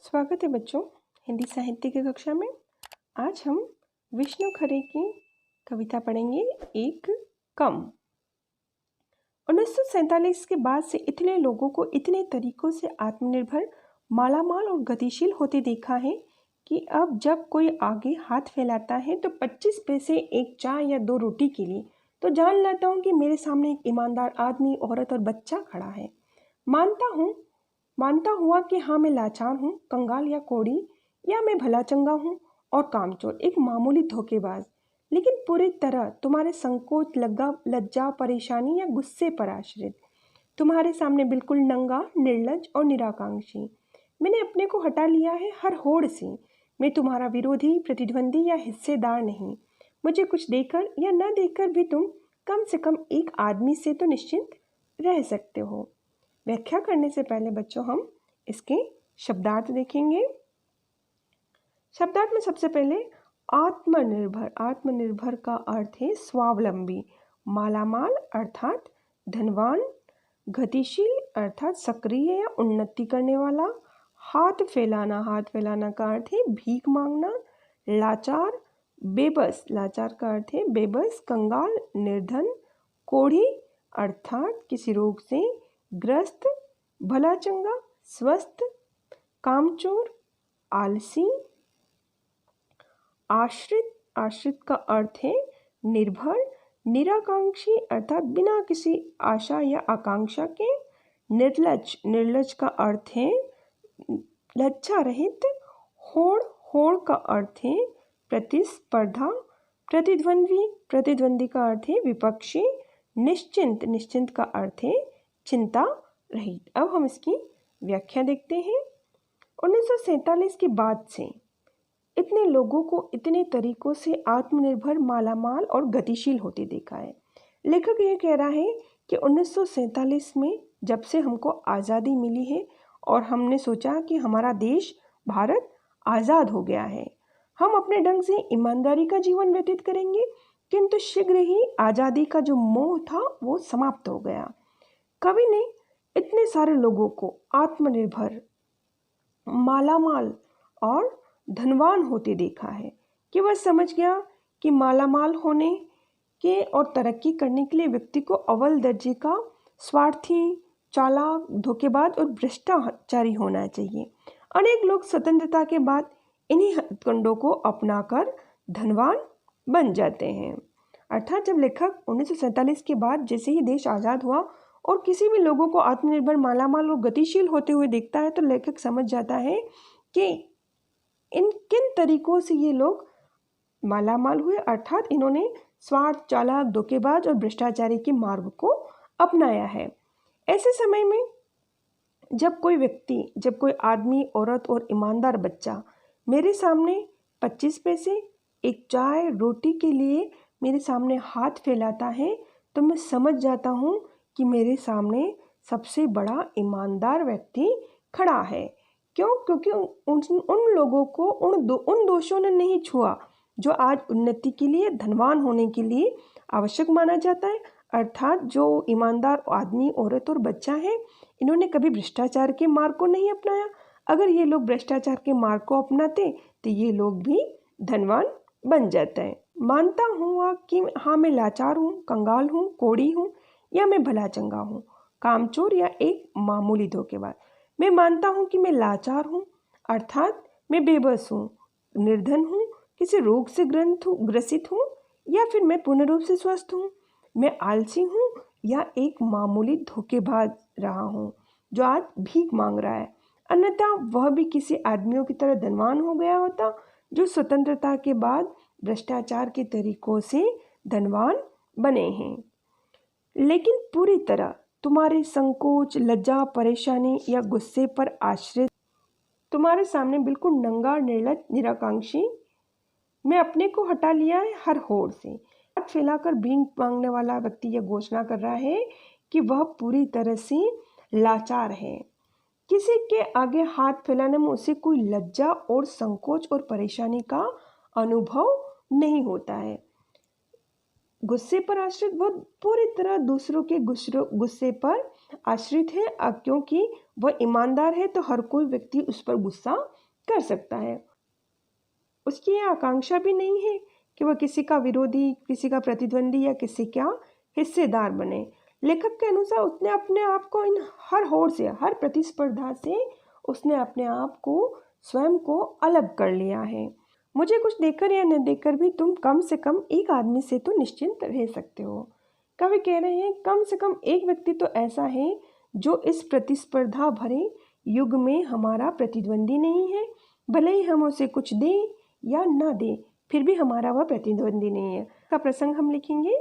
स्वागत है बच्चों हिंदी साहित्य की कक्षा में। आज हम विष्णु खरे की कविता पढ़ेंगे एक कम। 1947 के बाद से इतने लोगों को इतने तरीकों से आत्मनिर्भर, मालामाल और गतिशील होते देखा है कि अब जब कोई आगे हाथ फैलाता है तो 25 पैसे एक चाय या 2 रोटी के लिए तो जान लेता हूँ कि मेरे सामने एक ईमानदार आदमी, औरत और बच्चा खड़ा है। मानता हुआ कि हाँ मैं लाचार हूँ, कंगाल या कोढ़ी, या मैं भला चंगा हूँ और कामचोर, एक मामूली धोखेबाज, लेकिन पूरी तरह तुम्हारे संकोच, लज्जा, परेशानी या गुस्से पर आश्रित, तुम्हारे सामने बिल्कुल नंगा, निर्लज और निराकांक्षी। मैंने अपने को हटा लिया है हर होड़ से। मैं तुम्हारा विरोधी, प्रतिद्वंदी या हिस्सेदार नहीं। मुझे कुछ देकर या न देकर भी तुम कम से कम एक आदमी से तो निश्चिंत रह सकते हो। व्याख्या करने से पहले बच्चों हम इसके शब्दार्थ देखेंगे। शब्दार्थ में सबसे पहले आत्मनिर्भर का अर्थ है स्वावलंबी, मालामाल अर्थात धनवान, गतिशील अर्थात सक्रिय या उन्नति करने वाला, हाथ फैलाना का अर्थ है भीख मांगना, लाचार का अर्थ है बेबस, कंगाल निर्धन, कोढ़ी अर्थात किसी रोग से ग्रस्त, भला चंगा स्वस्थ, कामचोर आलसी, आश्रित का अर्थ है निर्भर, निराकांक्षी अर्थात बिना किसी आशा या आकांक्षा के, निर्लज का अर्थ है लज्जा रहित, होड़ का अर्थ है प्रतिस्पर्धा, प्रतिद्वंदी का अर्थ है विपक्षी, निश्चिंत का अर्थ है चिंता रहित। अब हम इसकी व्याख्या देखते हैं। 1947 के बाद से इतने लोगों को इतने तरीकों से आत्मनिर्भर, मालामाल और गतिशील होते देखा है। लेखक ये कह रहा है कि 1947 में जब से हमको आज़ादी मिली है और हमने सोचा कि हमारा देश भारत आज़ाद हो गया है, हम अपने ढंग से ईमानदारी का जीवन व्यतीत करेंगे, किंतु शीघ्र ही आज़ादी का जो मोह था वो समाप्त हो गया। कवि ने इतने सारे लोगों को आत्मनिर्भर, मालामाल और धनवान होते देखा है कि वह समझ गया कि मालामाल होने के और तरक्की करने के लिए व्यक्ति को अव्वल दर्जे का स्वार्थी, चालाक, धोखेबाज और भ्रष्टाचारी होना चाहिए। अनेक लोग स्वतंत्रता के बाद इन्हीं हथकंडों को अपनाकर धनवान बन जाते हैं। अर्थात जब लेखक 1947 के बाद जैसे ही देश आज़ाद हुआ और किसी भी लोगों को आत्मनिर्भर, मालामाल और गतिशील होते हुए देखता है तो लेखक समझ जाता है कि किन तरीकों से ये लोग मालामाल हुए, अर्थात इन्होंने स्वार्थ, चालाक, धोखेबाज और भ्रष्टाचारी के मार्ग को अपनाया है। ऐसे समय में जब कोई आदमी, औरत और ईमानदार बच्चा मेरे सामने 25 पैसे एक चाय रोटी के लिए मेरे सामने हाथ फैलाता है तो मैं समझ जाता हूँ कि मेरे सामने सबसे बड़ा ईमानदार व्यक्ति खड़ा है। क्यों? क्योंकि उन लोगों को उन दोषों ने नहीं छुआ जो आज उन्नति के लिए, धनवान होने के लिए आवश्यक माना जाता है। अर्थात जो ईमानदार आदमी, औरत और बच्चा है, इन्होंने कभी भ्रष्टाचार के मार्ग को नहीं अपनाया। अगर ये लोग भ्रष्टाचार के मार्ग को अपनाते तो ये लोग भी धनवान बन जाते हैं। मानता हूँ कि हाँ मैं लाचार हूँ, कंगाल हूँ, कोढ़ी हूँ, या मैं भला चंगा हूँ, कामचोर या एक मामूली धोखेबाज। मैं मानता हूँ कि मैं लाचार हूँ अर्थात मैं बेबस हूँ, निर्धन हूँ, किसी रोग से ग्रसित हूँ, या फिर मैं पूर्ण रूप से स्वस्थ हूँ। मैं आलसी हूँ या एक मामूली धोखेबाज रहा हूँ जो आज भीख मांग रहा है। अन्यथा वह भी किसी आदमियों की तरह धनवान हो गया होता जो स्वतंत्रता के बाद भ्रष्टाचार के तरीकों से धनवान बने हैं। लेकिन पूरी तरह तुम्हारे संकोच, लज्जा, परेशानी या गुस्से पर आश्रित, तुम्हारे सामने बिल्कुल नंगा, निर्लज, निराकांक्षी, मैं अपने को हटा लिया है हर होड़ से। हाथ फैलाकर भीख मांगने वाला व्यक्ति यह घोषणा कर रहा है कि वह पूरी तरह से लाचार है। किसी के आगे हाथ फैलाने में उसे कोई लज्जा और संकोच और परेशानी का अनुभव नहीं होता है। गुस्से पर आश्रित, वह पूरी तरह दूसरों के गुस्से पर आश्रित है, क्योंकि वह ईमानदार है तो हर कोई व्यक्ति उस पर गुस्सा कर सकता है। उसकी यह आकांक्षा भी नहीं है कि वह किसी का विरोधी, किसी का प्रतिद्वंदी या किसी का हिस्सेदार बने। लेखक के अनुसार उसने अपने आप को इन हर होड़ से, हर प्रतिस्पर्धा से उसने अपने आप को, स्वयं को अलग कर लिया है। मुझे कुछ देकर या न देकर भी तुम कम से कम एक आदमी से तो निश्चिंत रह सकते हो। कवि कह रहे हैं कम से कम एक व्यक्ति तो ऐसा है जो इस प्रतिस्पर्धा भरे युग में हमारा प्रतिद्वंदी नहीं है। भले ही हम उसे कुछ दें या ना दें, फिर भी हमारा वह प्रतिद्वंदी नहीं है। का प्रसंग हम लिखेंगे।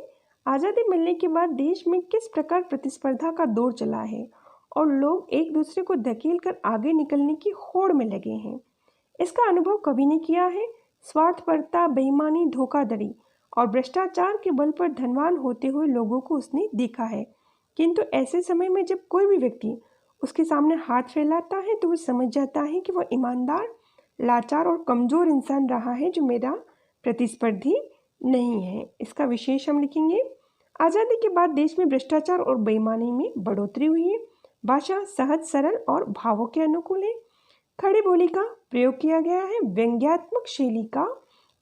आज़ादी मिलने के बाद देश में किस प्रकार प्रतिस्पर्धा का दौर चला है और लोग एक दूसरे को धकेल कर आगे निकलने की होड़ में लगे हैं। इसका अनुभव कवि ने किया है। स्वार्थपरता, बेईमानी, धोखाधड़ी और भ्रष्टाचार के बल पर धनवान होते हुए लोगों को उसने देखा है। किंतु ऐसे समय में जब कोई भी व्यक्ति उसके सामने हाथ फैलाता है तो वह समझ जाता है कि वह ईमानदार, लाचार और कमज़ोर इंसान रहा है जो मेरा प्रतिस्पर्धी नहीं है। इसका विशेष हम लिखेंगे। आज़ादी के बाद देश में भ्रष्टाचार और बेईमानी में बढ़ोतरी हुई है। भाषा सहज, सरल और भावों के अनुकूल है। खड़ी बोली का प्रयोग किया गया है। व्यंग्यात्मक शैली का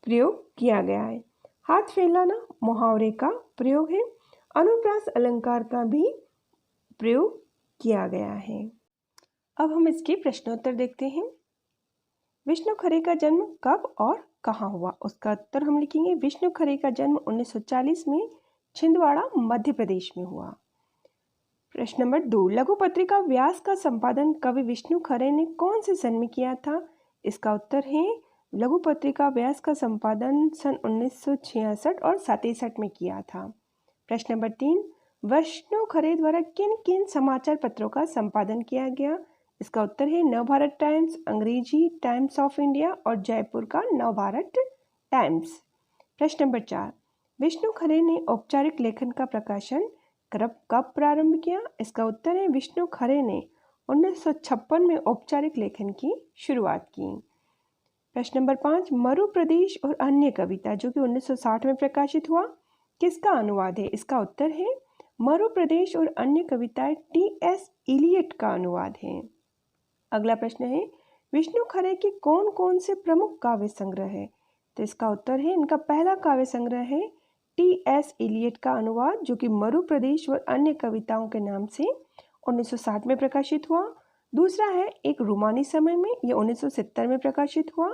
प्रयोग किया गया है। हाथ फैलाना मुहावरे का प्रयोग है। अनुप्रास अलंकार का भी प्रयोग किया गया है। अब हम इसके प्रश्नोत्तर देखते हैं। विष्णु खरे का जन्म कब और कहाँ हुआ? उसका उत्तर हम लिखेंगे। विष्णु खरे का जन्म 1940 में छिंदवाड़ा, मध्य प्रदेश में हुआ। प्रश्न नंबर 2, लघु पत्रिका व्यास का संपादन कवि विष्णु खरे ने कौन से सन में किया था? इसका उत्तर है लघु पत्रिका व्यास का संपादन सन 1966 और 67 में किया था। प्रश्न नंबर 3, विष्णु खरे द्वारा किन किन समाचार पत्रों का संपादन किया गया? इसका उत्तर है नवभारत टाइम्स, अंग्रेजी टाइम्स ऑफ इंडिया और जयपुर का नवभारत टाइम्स। प्रश्न नंबर 4, विष्णु खरे ने औपचारिक लेखन का प्रकाशन कब प्रारंभ किया? इसका उत्तर है विष्णु खरे ने 1956 में औपचारिक लेखन की शुरुआत की। प्रश्न नंबर 5, मरु प्रदेश और अन्य कविता जो कि 1960 में प्रकाशित हुआ, किसका अनुवाद है? इसका उत्तर है मरु प्रदेश और अन्य कविताएं टी.एस. इलियट का अनुवाद है। अगला प्रश्न है विष्णु खरे के कौन कौन से प्रमुख काव्य संग्रह है? तो इसका उत्तर है इनका पहला काव्य संग्रह है टी.एस. इलियट का अनुवाद जो कि मरु प्रदेश और अन्य कविताओं के नाम से 1960 में प्रकाशित हुआ। दूसरा है एक रूमानी समय में, ये 1970 में प्रकाशित हुआ।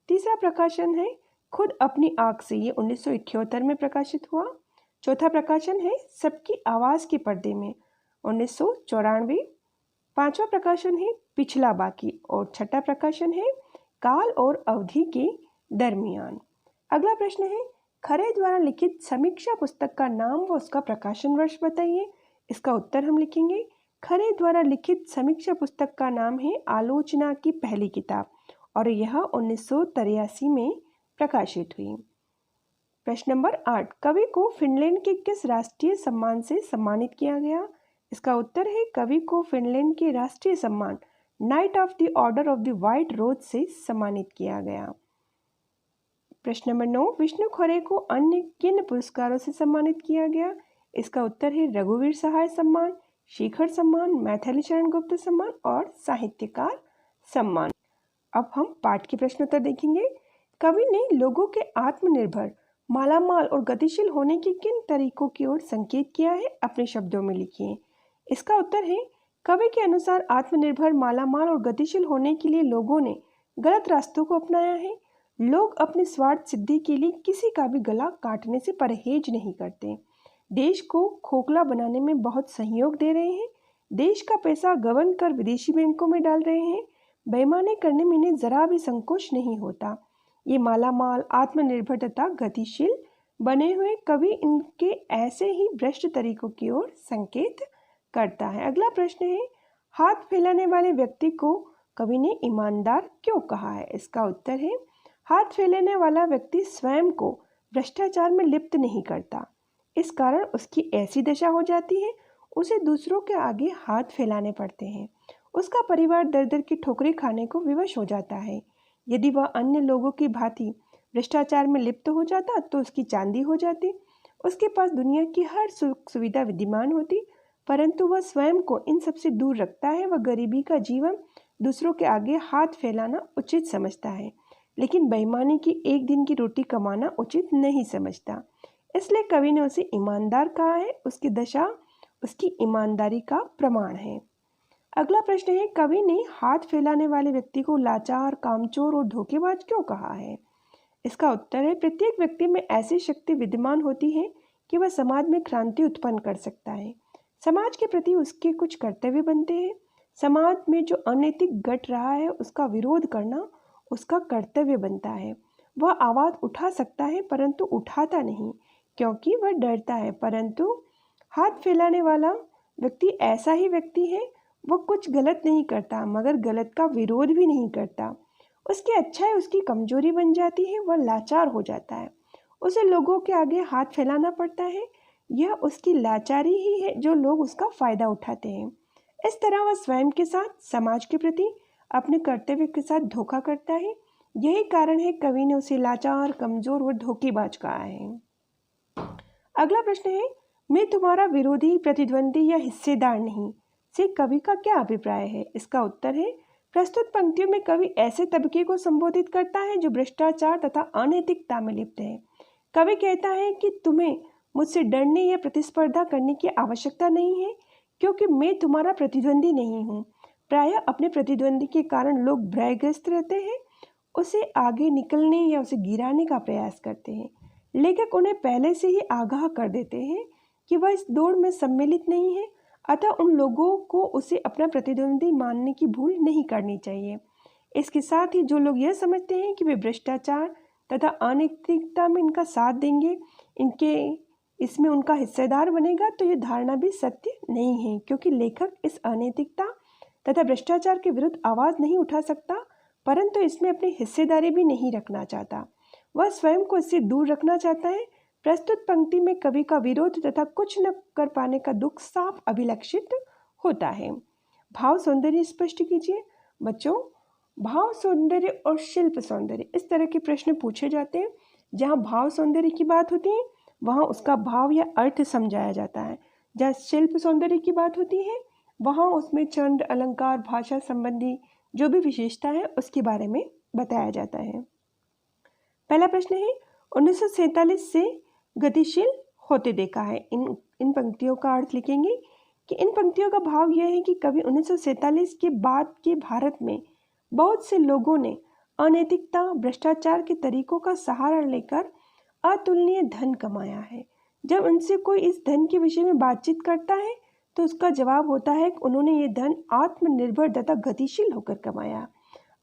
तीसरा प्रकाशन है खुद अपनी आँख से, ये 1978 में प्रकाशित हुआ। चौथा प्रकाशन है सबकी आवाज़ के पर्दे में, 1994। पांचवा प्रकाशन है पिछला बाकी और छठा प्रकाशन है काल और अवधि के दरमियान। अगला प्रश्न है खरे द्वारा लिखित समीक्षा पुस्तक का नाम व उसका प्रकाशन वर्ष बताइए। इसका उत्तर हम लिखेंगे खरे द्वारा लिखित समीक्षा पुस्तक का नाम है आलोचना की पहली किताब और यह 1983 में प्रकाशित हुई। प्रश्न नंबर 8, कवि को फिनलैंड के किस राष्ट्रीय सम्मान से सम्मानित किया गया? इसका उत्तर है कवि को फिनलैंड के राष्ट्रीय सम्मान knight of the order of the white rose से सम्मानित किया गया। प्रश्न नंबर 9, विष्णु खरे को अन्य किन पुरस्कारों से सम्मानित किया गया? इसका उत्तर है रघुवीर सहाय सम्मान, शिखर सम्मान, मैथिली शरण गुप्त सम्मान और साहित्यकार सम्मान। अब हम पाठ के प्रश्नोत्तर देखेंगे। कवि ने लोगों के आत्मनिर्भर, मालामाल और गतिशील होने के किन तरीकों की ओर संकेत किया है? अपने शब्दों में लिखिए। इसका उत्तर है कवि के अनुसार आत्मनिर्भर, मालामाल और गतिशील होने के लिए लोगों ने गलत रास्तों को अपनाया है। लोग अपनी स्वार्थ सिद्धि के लिए किसी का भी गला काटने से परहेज नहीं करते। देश को खोखला बनाने में बहुत सहयोग दे रहे हैं। देश का पैसा गबन कर विदेशी बैंकों में डाल रहे हैं। बेईमानी करने में इन्हें जरा भी संकोच नहीं होता। ये मालामाल, आत्मनिर्भर तथा गतिशील बने हुए कवि इनके ऐसे ही भ्रष्ट तरीकों की ओर संकेत करता है। अगला प्रश्न है हाथ फैलाने वाले व्यक्ति को कवि ने ईमानदार क्यों कहा है? इसका उत्तर है हाथ फैलाने वाला व्यक्ति स्वयं को भ्रष्टाचार में लिप्त नहीं करता, इस कारण उसकी ऐसी दशा हो जाती है उसे दूसरों के आगे हाथ फैलाने पड़ते हैं। उसका परिवार दर दर की ठोकरें खाने को विवश हो जाता है। यदि वह अन्य लोगों की भांति भ्रष्टाचार में लिप्त हो जाता तो उसकी चांदी हो जाती। उसके पास दुनिया की हर सुख सुविधा विद्यमान होती परंतु वह स्वयं को इन सबसे दूर रखता है। वह गरीबी का जीवन दूसरों के आगे हाथ फैलाना उचित समझता है, लेकिन बेईमानी की एक दिन की रोटी कमाना उचित नहीं समझता। इसलिए कवि ने उसे ईमानदार कहा है। उसकी दशा उसकी ईमानदारी का प्रमाण है। अगला प्रश्न है, कवि ने हाथ फैलाने वाले व्यक्ति को लाचार, कामचोर और धोखेबाज क्यों कहा है? इसका उत्तर है, प्रत्येक व्यक्ति में ऐसी शक्ति विद्यमान होती है कि वह समाज में क्रांति उत्पन्न कर सकता है। समाज के प्रति उसके कुछ कर्तव्य बनते हैं। समाज में जो अनैतिक घट रहा है उसका विरोध करना उसका कर्तव्य बनता है। वह आवाज़ उठा सकता है परंतु उठाता नहीं, क्योंकि वह डरता है। परंतु हाथ फैलाने वाला व्यक्ति ऐसा ही व्यक्ति है। वह कुछ गलत नहीं करता मगर गलत का विरोध भी नहीं करता। उसकी अच्छाई उसकी कमजोरी बन जाती है। वह लाचार हो जाता है, उसे लोगों के आगे हाथ फैलाना पड़ता है। यह उसकी लाचारी ही है जो लोग उसका फायदा उठाते हैं। इस तरह वह स्वयं के साथ, समाज के प्रति, अपने कर्तव्य के साथ धोखा करता है। यही कारण है कवि ने उसे लाचार, कमजोर और धोखेबाज कहा है। अगला प्रश्न है, मैं तुम्हारा विरोधी, प्रतिद्वंदी या हिस्सेदार नहीं से कवि का क्या अभिप्राय है? इसका उत्तर है, प्रस्तुत पंक्तियों में कवि ऐसे तबके को संबोधित करता है जो भ्रष्टाचार तथा अनैतिकता में लिप्त है। कवि कहता है कि तुम्हें मुझसे डरने या प्रतिस्पर्धा करने की आवश्यकता नहीं है, क्योंकि मैं तुम्हारा प्रतिद्वंदी नहीं हूँ। प्रायः अपने प्रतिद्वंदी के कारण लोग भयग्रस्त रहते हैं, उसे आगे निकलने या उसे गिराने का प्रयास करते हैं। लेखक उन्हें पहले से ही आगाह कर देते हैं कि वह इस दौड़ में सम्मिलित नहीं है, अतः उन लोगों को उसे अपना प्रतिद्वंदी मानने की भूल नहीं करनी चाहिए। इसके साथ ही जो लोग यह समझते हैं कि वे भ्रष्टाचार तथा अनैतिकता में इनका साथ देंगे, इसमें उनका हिस्सेदार बनेगा, तो ये धारणा भी सत्य नहीं है, क्योंकि लेखक इस अनैतिकता तथा भ्रष्टाचार के विरुद्ध आवाज़ नहीं उठा सकता, परंतु इसमें अपनी हिस्सेदारी भी नहीं रखना चाहता। वह स्वयं को इससे दूर रखना चाहता है। प्रस्तुत पंक्ति में कवि का विरोध तथा कुछ न कर पाने का दुख साफ अभिलक्षित होता है। भाव सौंदर्य स्पष्ट कीजिए। बच्चों, भाव सौंदर्य और शिल्प सौंदर्य, इस तरह के प्रश्न पूछे जाते हैं। जहाँ भाव सौंदर्य की बात होती है वहाँ उसका भाव या अर्थ समझाया जाता है। जहाँ शिल्प सौंदर्य की बात होती है वहाँ उसमें चंद, अलंकार, भाषा संबंधी जो भी विशेषता है उसके बारे में बताया जाता है। पहला प्रश्न है, 1947 से गतिशील होते देखा है। इन पंक्तियों का अर्थ लिखेंगे कि इन पंक्तियों का भाव यह है कि कवि 1947 के बाद के भारत में बहुत से लोगों ने अनैतिकता, भ्रष्टाचार के तरीकों का सहारा लेकर अतुलनीय धन कमाया है। जब उनसे कोई इस धन के विषय में बातचीत करता है तो उसका जवाब होता है कि उन्होंने ये धन आत्मनिर्भर तथा गतिशील होकर कमाया,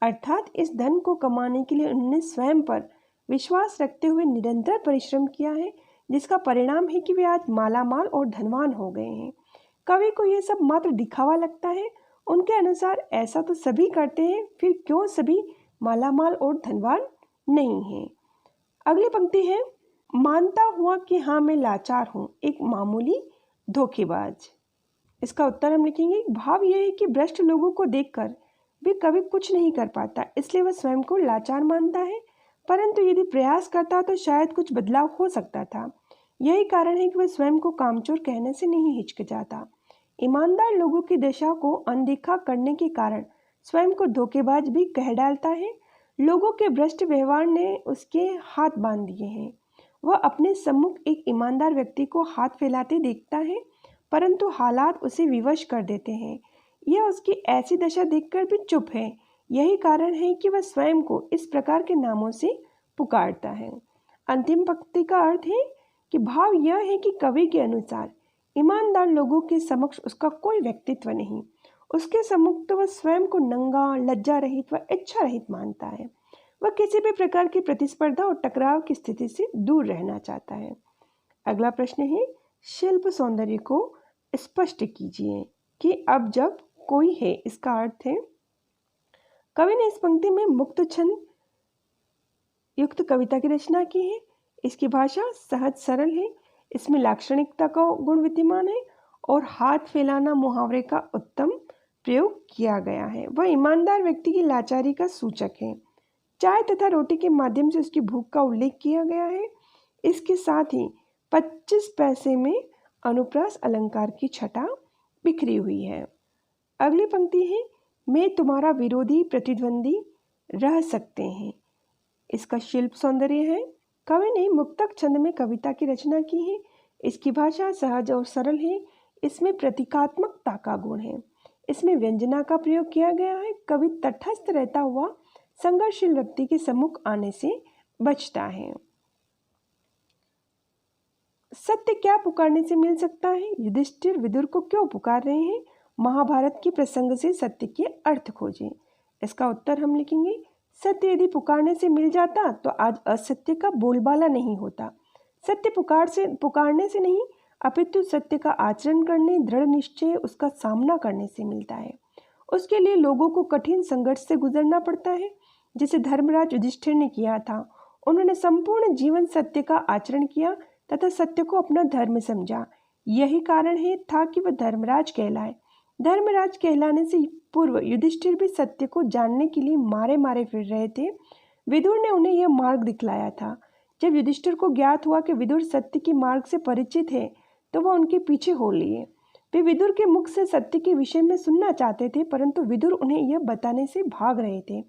अर्थात इस धन को कमाने के लिए उन्होंने स्वयं पर विश्वास रखते हुए निरंतर परिश्रम किया है, जिसका परिणाम है कि वे आज मालामाल और धनवान हो गए हैं। कवि को यह सब मात्र दिखावा लगता है। उनके अनुसार ऐसा तो सभी करते हैं, फिर क्यों सभी मालामाल और धनवान नहीं हैं? अगली पंक्ति है, मानता हुआ कि हाँ मैं लाचार हूँ, एक मामूली धोखेबाज। इसका उत्तर हम लिखेंगे, भाव यह है कि भ्रष्ट लोगों को देखकर भी कवि कुछ नहीं कर पाता, इसलिए वह स्वयं को लाचार मानता है, परंतु यदि प्रयास करता तो शायद कुछ बदलाव हो सकता था। यही कारण है कि वह स्वयं को कामचोर कहने से नहीं हिचकिचाता। ईमानदार लोगों की दशा को अनदेखा करने के कारण स्वयं को धोखेबाज भी कह डालता है। लोगों के भ्रष्ट व्यवहार ने उसके हाथ बांध दिए हैं। वह अपने सम्मुख एक ईमानदार व्यक्ति को हाथ फैलाते देखता है, परंतु हालात उसे विवश कर देते हैं। यह उसकी ऐसी दशा देखकर भी चुप है। यही कारण है कि वह स्वयं को इस प्रकार के नामों से पुकारता है। अंतिम पंक्ति का अर्थ है कि भाव यह है कि कवि के अनुसार ईमानदार लोगों के समक्ष उसका कोई व्यक्तित्व नहीं। उसके सम्मुख तो वह स्वयं को नंगा, लज्जा रहित व इच्छा रहित मानता है। वह किसी भी प्रकार की प्रतिस्पर्धा और टकराव की स्थिति से दूर रहना चाहता है। अगला प्रश्न है, शिल्प सौंदर्य को स्पष्ट कीजिए कि अब जब कोई है। इसका अर्थ है, कवि ने इस पंक्ति में मुक्त छंद युक्त कविता की रचना की है। इसकी भाषा सहज सरल है, इसमें लाक्षणिकता का गुण विद्यमान है और हाथ फैलाना मुहावरे का उत्तम प्रयोग किया गया है। वह ईमानदार व्यक्ति की लाचारी का सूचक है। चाय तथा रोटी के माध्यम से उसकी भूख का उल्लेख किया गया है। इसके साथ ही 25 पैसे में अनुप्रास अलंकार की छटा बिखरी हुई है। अगली पंक्ति है, मैं तुम्हारा विरोधी प्रतिद्वंदी रह सकते हैं। इसका शिल्प सौंदर्य है। कवि ने मुक्तक छंद में कविता की रचना की है। इसकी भाषा सहज और सरल है। इसमें प्रतीकात्मकता का गुण है। इसमें व्यंजना का प्रयोग किया गया है। कवि तटस्थ रहता हुआ संघर्षशील व्यक्ति के सम्मुख आने से बचता है। सत्य क्या पुकारने से मिल सकता है? युधिष्ठिर विदुर को क्यों पुकार रहे हैं? महाभारत के प्रसंग से सत्य के अर्थ खोजें। इसका उत्तर हम लिखेंगे, सत्य यदि पुकारने से मिल जाता तो आज असत्य का बोलबाला नहीं होता। सत्य पुकारने से नहीं, अपितु सत्य का आचरण करने, दृढ़ निश्चय उसका सामना करने से मिलता है। उसके लिए लोगों को कठिन संघर्ष से गुजरना पड़ता है, जिसे धर्मराज युधिष्ठिर ने किया था। उन्होंने संपूर्ण जीवन सत्य का आचरण किया तथा सत्य को अपना धर्म समझा। यही कारण है था कि वह धर्मराज कहलाए। धर्मराज कहलाने से पूर्व युधिष्ठिर भी सत्य को जानने के लिए मारे मारे फिर रहे थे। विदुर ने उन्हें यह मार्ग दिखलाया था। जब युधिष्ठिर को ज्ञात हुआ कि विदुर सत्य के मार्ग से परिचित है तो वह उनके पीछे हो लिए। वे विदुर के मुख से सत्य के विषय में सुनना चाहते थे, परंतु विदुर उन्हें यह बताने से भाग रहे थे।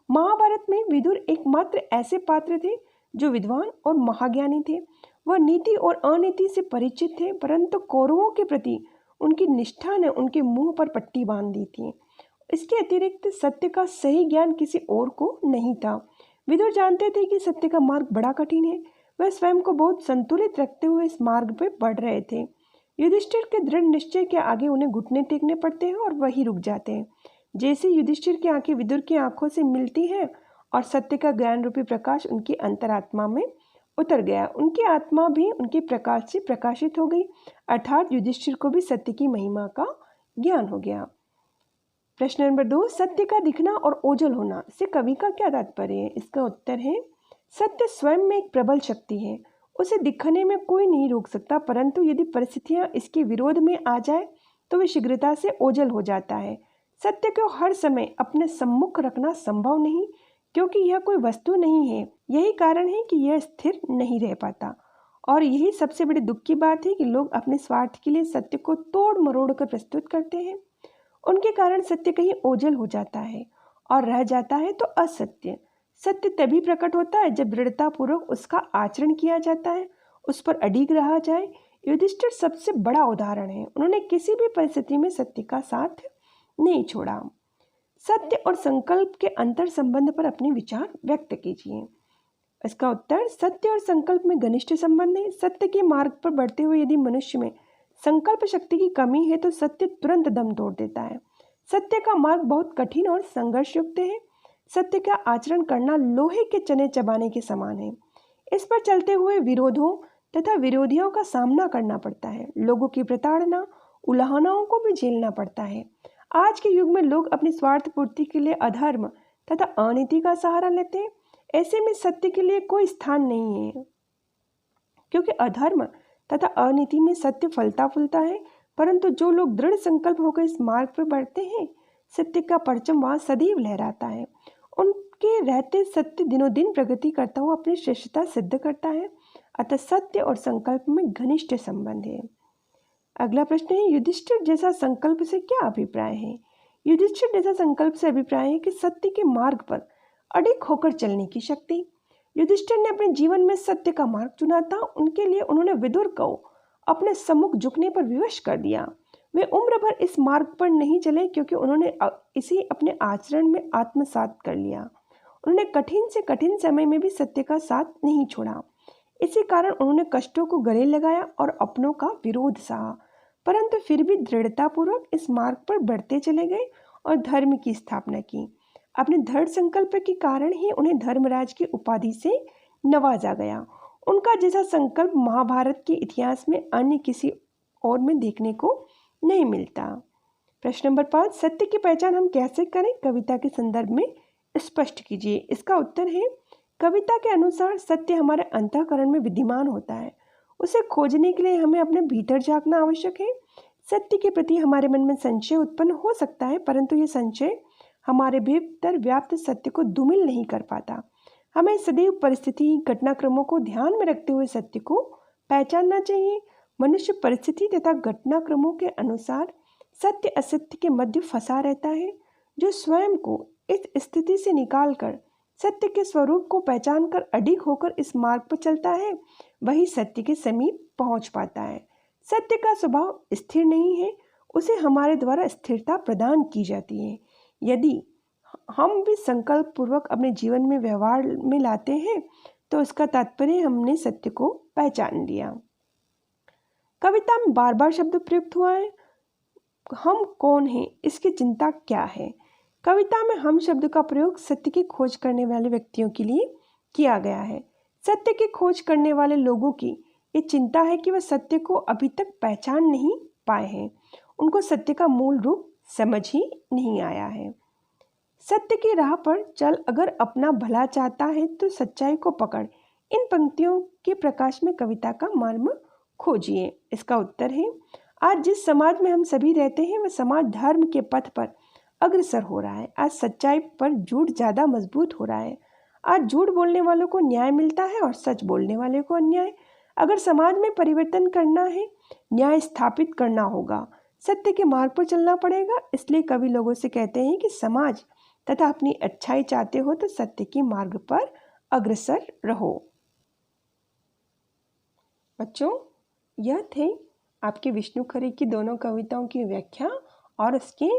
महाभारत में विदुर एकमात्र ऐसे पात्र थे जो विद्वान और महाज्ञानी थे। वह नीति और अनीति से परिचित थे, परंतु कौरवों के प्रति उनकी निष्ठा ने उनके मुंह पर पट्टी बांध दी थी। इसके अतिरिक्त सत्य का सही ज्ञान किसी और को नहीं था। विदुर जानते थे कि सत्य का मार्ग बड़ा कठिन है। वह स्वयं को बहुत संतुलित रखते हुए इस मार्ग पर बढ़ रहे थे। युधिष्ठिर के दृढ़ निश्चय के आगे उन्हें घुटने टेकने पड़ते हैं और वही रुक जाते हैं। जैसे युधिष्ठिर की आंखें विदुर की आंखों से मिलती हैं और सत्य का ज्ञान रूपी प्रकाश उनकी अंतरात्मा में उतर गया, उनकी आत्मा भी उनके प्रकाश से प्रकाशित हो गई, अर्थात युधिष्ठिर को भी सत्य की महिमा का ज्ञान हो गया। प्रश्न नंबर 2, सत्य का दिखना और ओझल होना से कवि का क्या तात्पर्य है? इसका उत्तर है, सत्य स्वयं में एक प्रबल शक्ति है। उसे दिखने में कोई नहीं रोक सकता, परंतु यदि परिस्थितियां इसके विरोध में आ जाए तो वह शीघ्रता से ओझल हो जाता है। सत्य को हर समय अपने सम्मुख रखना संभव नहीं, क्योंकि यह कोई वस्तु नहीं है। यही कारण है कि यह स्थिर नहीं रह पाता। और यही सबसे बड़ी दुख की बात है कि लोग अपने स्वार्थ के लिए सत्य को तोड़ मरोड़ कर प्रस्तुत करते हैं। उनके कारण सत्य कहीं ओझल हो जाता है और रह जाता है तो असत्य। सत्य तभी प्रकट होता है जब दृढ़ता पूर्वक उसका आचरण किया जाता है, उस पर अडिग रहा जाए। युधिष्ठिर सबसे बड़ा उदाहरण है। उन्होंने किसी भी परिस्थिति में सत्य का साथ नहीं छोड़ा। सत्य और संकल्प के अंतर संबंध पर अपने विचार व्यक्त कीजिए। इसका उत्तर, सत्य और संकल्प में घनिष्ठ संबंध है। सत्य के मार्ग पर बढ़ते हुए यदि मनुष्य में संकल्प शक्ति की कमी है तो सत्य तुरंत दम तोड़ देता है। सत्य का मार्ग बहुत कठिन और संघर्ष युक्त है। सत्य का आचरण करना लोहे के चने चबाने के समान है। इस पर चलते हुए विरोधों तथा विरोधियों का सामना करना पड़ता है। लोगों की प्रताड़ना, उल्लंघनाओं को भी झेलना पड़ता है। आज के युग में लोग अपनी स्वार्थ पूर्ति के लिए अधर्म तथा अनीति का सहारा लेते हैं। ऐसे में सत्य के लिए कोई स्थान नहीं है, क्योंकि अधर्म तथा अनीति में सत्य फलता फूलता है। परंतु जो लोग दृढ़ संकल्प होकर इस मार्ग पर बढ़ते हैं, सत्य का परचम वहां सदैव लहराता है। उनके रहते सत्य दिनों दिन प्रगति करता हुआ अपनी श्रेष्ठता सिद्ध करता है। अतः सत्य और संकल्प में घनिष्ठ संबंध है। अगला प्रश्न है, युधिष्ठिर जैसा संकल्प से क्या अभिप्राय है? युधिष्ठिर जैसा संकल्प से अभिप्राय है कि सत्य के मार्ग पर अडिग होकर चलने की शक्ति। युधिष्ठिर ने अपने जीवन में सत्य का मार्ग चुना था। उनके लिए उन्होंने विदुर को अपने सम्मुख झुकने पर विवश कर दिया। वे उम्र भर इस मार्ग पर नहीं चले, क्योंकि उन्होंने इसे अपने आचरण में आत्मसात कर लिया। उन्होंने कठिन से कठिन समय में भी सत्य का साथ नहीं छोड़ा। इसी कारण उन्होंने कष्टों को गले लगाया और अपनों का विरोध सहा, परंतु फिर भी दृढ़तापूर्वक इस मार्ग पर बढ़ते चले गए और धर्म की स्थापना की। अपने दृढ़ संकल्प के कारण ही उन्हें धर्मराज की उपाधि से नवाजा गया। उनका जैसा संकल्प महाभारत के इतिहास में अन्य किसी और में देखने को नहीं मिलता। प्रश्न नंबर 5, सत्य की पहचान हम कैसे करें? कविता के संदर्भ में स्पष्ट कीजिए। इसका उत्तर है, कविता के अनुसार सत्य हमारे अंतःकरण में विद्यमान होता है। उसे खोजने के लिए हमें अपने भीतर झांकना आवश्यक है। सत्य के प्रति हमारे मन में संशय उत्पन्न हो सकता है, परंतु यह संशय हमारे भीतर व्याप्त सत्य को धूमिल नहीं कर पाता। हमें सदैव परिस्थिति, घटनाक्रमों को ध्यान में रखते हुए सत्य को पहचानना चाहिए। मनुष्य परिस्थिति तथा घटनाक्रमों के अनुसार सत्य असत्य के मध्य फंसा रहता है। जो स्वयं को इस स्थिति से निकालकर सत्य के स्वरूप को पहचानकर अडिग होकर इस मार्ग पर चलता है, वही सत्य के समीप पहुंच पाता है। सत्य का स्वभाव स्थिर नहीं है, उसे हमारे द्वारा स्थिरता प्रदान की जाती है। यदि हम भी संकल्प पूर्वक अपने जीवन में व्यवहार में लाते हैं तो इसका तात्पर्य हमने सत्य को पहचान लिया। कविता में बार बार शब्द प्रयुक्त हुआ है। हम कौन हैं, इसकी चिंता क्या है। कविता में हम शब्द का प्रयोग सत्य की खोज करने वाले व्यक्तियों के लिए किया गया है। सत्य की खोज करने वाले लोगों की ये चिंता है कि वह सत्य को अभी तक पहचान नहीं पाए हैं। उनको सत्य का मूल रूप समझ ही नहीं आया है। सत्य की राह पर चल, अगर अपना भला चाहता है तो सच्चाई को पकड़। इन पंक्तियों के प्रकाश में कविता का मर्म खोजिए। इसका उत्तर है, आज जिस समाज में हम सभी रहते हैं वह समाज धर्म के पथ पर अग्रसर हो रहा है। आज सच्चाई पर झूठ ज़्यादा मजबूत हो रहा है। आज झूठ बोलने वालों को न्याय मिलता है और सच बोलने वाले को अन्याय। अगर समाज में परिवर्तन करना है, न्याय स्थापित करना होगा, सत्य के मार्ग पर चलना पड़ेगा। इसलिए कवि लोगों से कहते हैं कि समाज तथा अपनी अच्छाई चाहते हो तो सत्य के मार्ग पर अग्रसर रहो। बच्चों, यह थे आपके विष्णु खरे की दोनों कविताओं की व्याख्या और उसके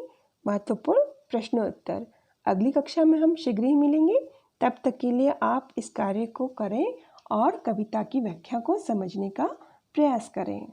महत्वपूर्ण प्रश्नोत्तर। अगली कक्षा में हम शीघ्र ही मिलेंगे। तब तक के लिए आप इस कार्य को करें और कविता की व्याख्या को समझने का प्रयास करें।